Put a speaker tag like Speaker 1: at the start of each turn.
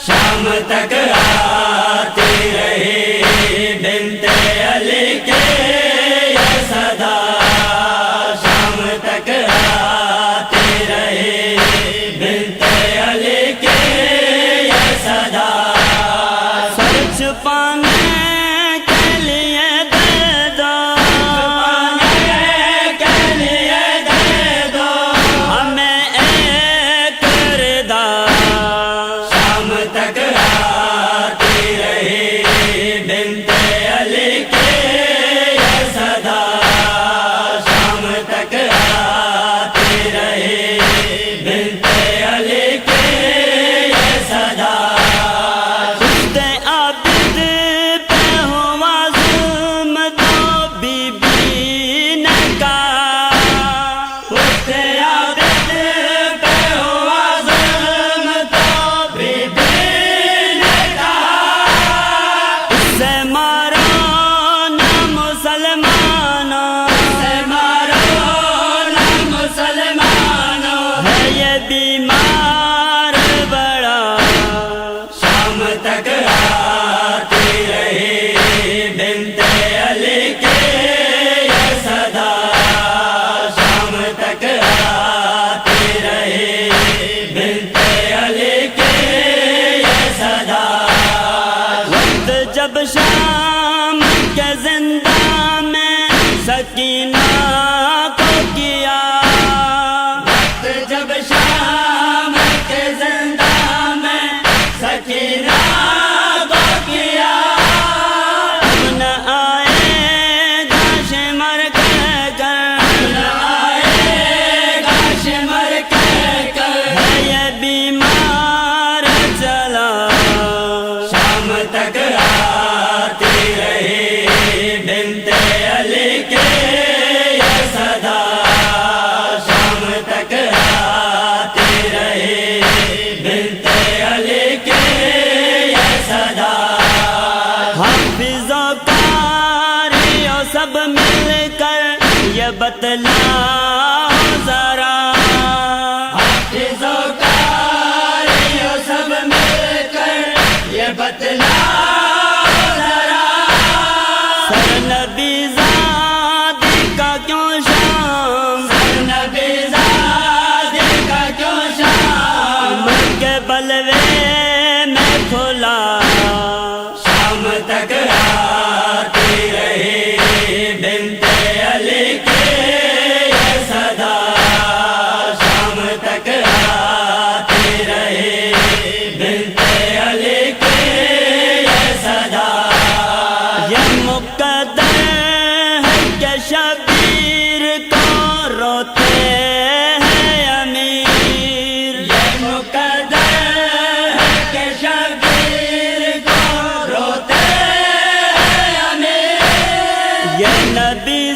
Speaker 1: شام تک آتی رہی بنت علی کے یہ صدا، شام تک آتی رہی بنت علی کے یہ صدا،
Speaker 2: سر چھپانے کے لیے دے دو، ہمیں ایک ردا،
Speaker 1: شام تک آتی رہی بنت علی کے یہ صدا، شام تک آتی رہی بنت علی کے یہ صدا،
Speaker 2: خود عابد پہ ہوا ظلم تو بی بی نے کہا،
Speaker 1: خود عابد پہ ہوا ظلم تو بی بی نے کہا،
Speaker 2: اس سے مارو نہ مسلمانوں،
Speaker 1: سے مارو نہ مسلمانوں،
Speaker 2: ہے یہ بیمار بڑا،
Speaker 1: شام تک آتی رہی بنت علی کے یہ صدا، شام تک آتی رہی بنت علی کے یہ صدا،
Speaker 2: وقت جب شام کے زندہ میں سکینہ کو کیا،
Speaker 1: جب شام کے زندہ میں سکینہ کو کیا،
Speaker 2: اب نہ آئے گا شمر کہہ کر،
Speaker 1: آئے گا شمر کہہ کر،
Speaker 2: ہے یہ بیمار چلا،
Speaker 1: شام تک آتی رہی بنت علی کے یہ صدا، شام تک آتی رہی بنت علی کے یہ صدا،
Speaker 2: حافظوں قاریوں سب مل کر یہ بتلاؤ ذرا،
Speaker 1: حافظوں قاریوں سب مل کر یہ بتلاؤ ذرا،
Speaker 2: سر نبی زادی کا کیوں شام،
Speaker 1: نبی زادی کا کیوں شام،
Speaker 2: مر کے بلوے میں کھلا،
Speaker 1: شام تک آتی رہی بنت علی کے یہ صدا، شام تک آتی رہی بنت علی کے یہ صدا،
Speaker 2: یہ مقدر ہے کہ شبیر کو روتے ہیں امیر،
Speaker 1: یہ مقدر ہے کہ شبیر کو روتے ہیں امیر،
Speaker 2: یہ نبی